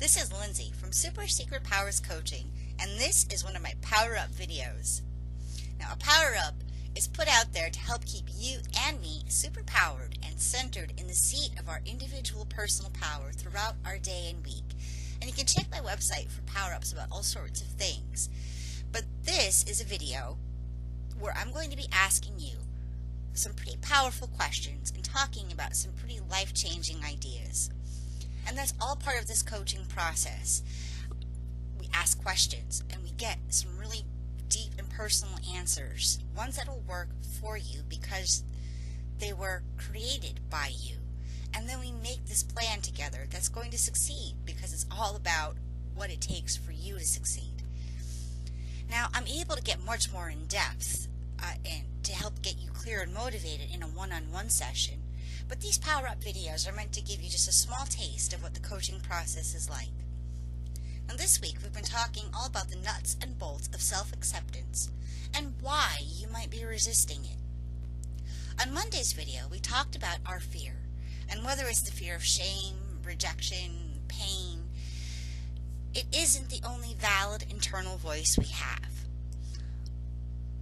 This is Lindsay from Super Secret Powers Coaching, and this is one of my Power Up videos. Now, a Power Up is put out there to help keep you and me super powered and centered in the seat of our individual personal power throughout our day and week. And you can check my website for power-ups about all sorts of things. But this is a video where I'm going to be asking you some pretty powerful questions and talking about some pretty life-changing ideas. And that's all part of this coaching process. We ask questions and we get some really deep and personal answers, ones that will work for you because they were created by you. And then we make this plan together that's going to succeed because it's all about what it takes for you to succeed. Now, I'm able to get much more in depth and to help get you clear and motivated in a one-on-one session. But these power-up videos are meant to give you just a small taste of what the coaching process is like. Now this week we've been talking all about the nuts and bolts of self-acceptance and why you might be resisting it. On Monday's video we talked about our fear and whether it's the fear of shame, rejection, pain. It isn't the only valid internal voice we have.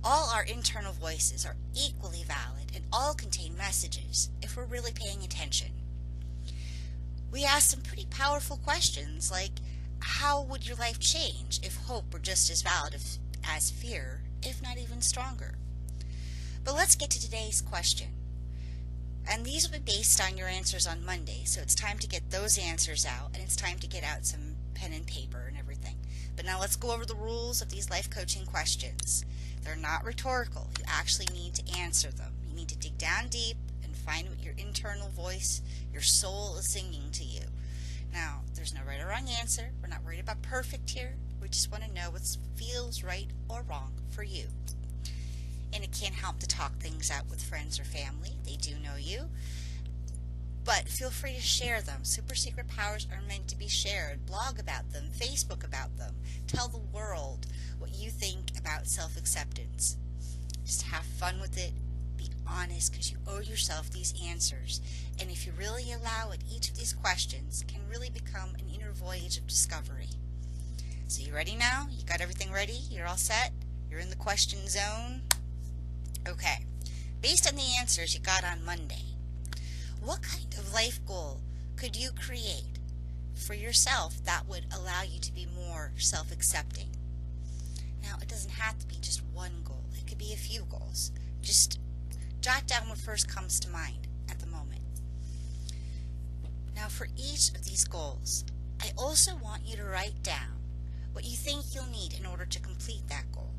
All our internal voices are equally valid and all contain messages if we're really paying attention. We ask some pretty powerful questions like, how would your life change if hope were just as valid as fear, if not even stronger? But let's get to today's question. And these will be based on your answers on Monday, so it's time to get those answers out and it's time to get out some pen and paper and everything. But now let's go over the rules of these life coaching questions. They're not rhetorical. You actually need to answer them. You need to dig down deep and find what your internal voice, your soul is singing to you. Now, there's no right or wrong answer. We're not worried about perfect here. We just want to know what feels right or wrong for you. And it can't help to talk things out with friends or family. They do know you. But feel free to share them. Super secret powers are meant to be shared. Blog about them. Facebook about them. Tell the world what you think about self-acceptance. Just have fun with it. Be honest because you owe yourself these answers. And if you really allow it, each of these questions can really become an inner voyage of discovery. So you ready now? You got everything ready? You're all set? You're in the question zone? Okay. Based on the answers you got on Monday, what kind of life goal could you create for yourself that would allow you to be more self-accepting? Now, it doesn't have to be just one goal. It could be a few goals. Just jot down what first comes to mind at the moment. Now, for each of these goals, I also want you to write down what you think you'll need in order to complete that goal.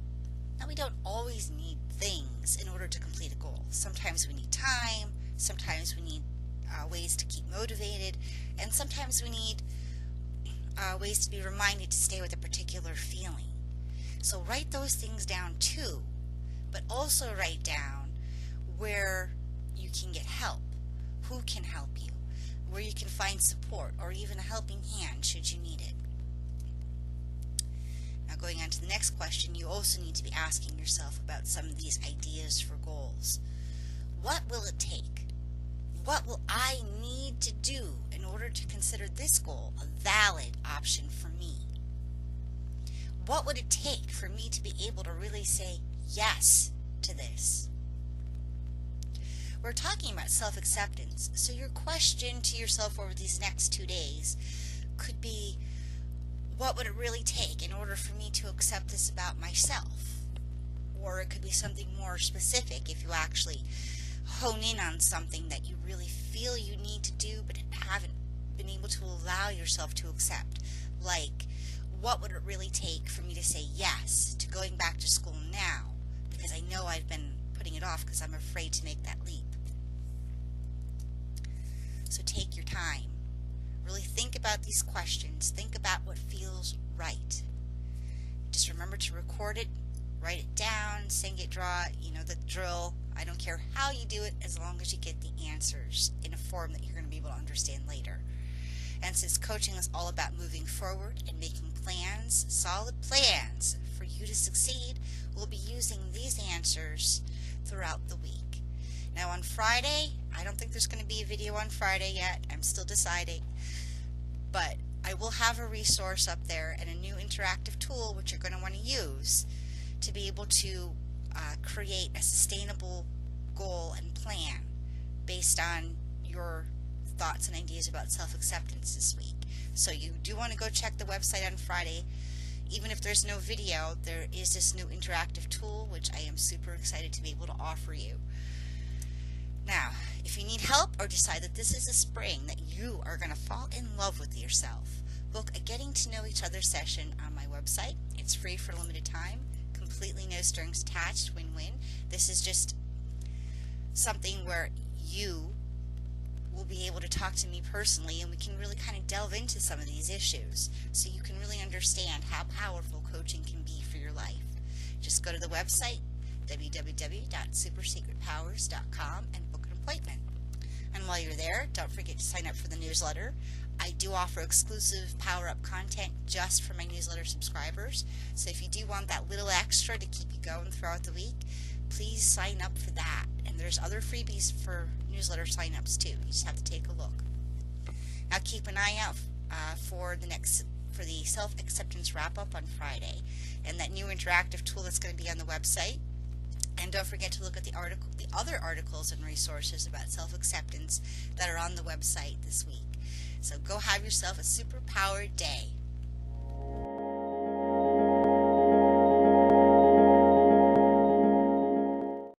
Now, we don't always need things in order to complete a goal. Sometimes we need time, sometimes we need ways to keep motivated, and sometimes we need ways to be reminded to stay with a particular feeling. So write those things down too, but also write down where you can get help, who can help you, where you can find support or even a helping hand should you need it. Now going on to the next question, you also need to be asking yourself about some of these ideas for goals. What will it take? What will I need to do in order to consider this goal a valid option for me? What would it take for me to be able to really say yes to this? We're talking about self-acceptance, so your question to yourself over these next 2 days could be, what would it really take in order for me to accept this about myself? Or it could be something more specific if you actually hone in on something that you really feel you need to do but haven't been able to allow yourself to accept. Like, what would it really take for me to say yes to going back to school now? Because I know I've been putting it off because I'm afraid to make that leap. So take your time. Really think about these questions. Think about what feels right. Just remember to record it, write it down, sing it, draw it, you know the drill. I don't care how you do it as long as you get the answers in a form that you're going to be able to understand later. And since coaching is all about moving forward and making plans, solid plans for you to succeed, we'll be using these answers throughout the week. Now on Friday, I don't think there's going to be a video on Friday yet. I'm still deciding. But I will have a resource up there and a new interactive tool which you're going to want to use to be able to create a sustainable goal and plan based on your thoughts and ideas about self-acceptance this week. So you do want to go check the website on Friday. Even if there's no video, there is this new interactive tool which I am super excited to be able to offer you. Now, if you need help or decide that this is a spring that you are going to fall in love with yourself, book a getting to know each other session on my website. It's free for a limited time, completely no strings attached, win-win. This is just something where you will be able to talk to me personally and we can really kind of delve into some of these issues so you can really understand how powerful coaching can be for your life. Just go to the website www.supersecretpowers.com and book an appointment. And while you're there, don't forget to sign up for the newsletter. I do offer exclusive power-up content just for my newsletter subscribers. So if you do want that little extra to keep you going throughout the week, please sign up for that. And there's other freebies for newsletter sign-ups too. You just have to take a look. Now keep an eye out for the self-acceptance wrap-up on Friday and that new interactive tool that's going to be on the website. And don't forget to look at the other articles and resources about self-acceptance that are on the website this week. So go have yourself a super-powered day.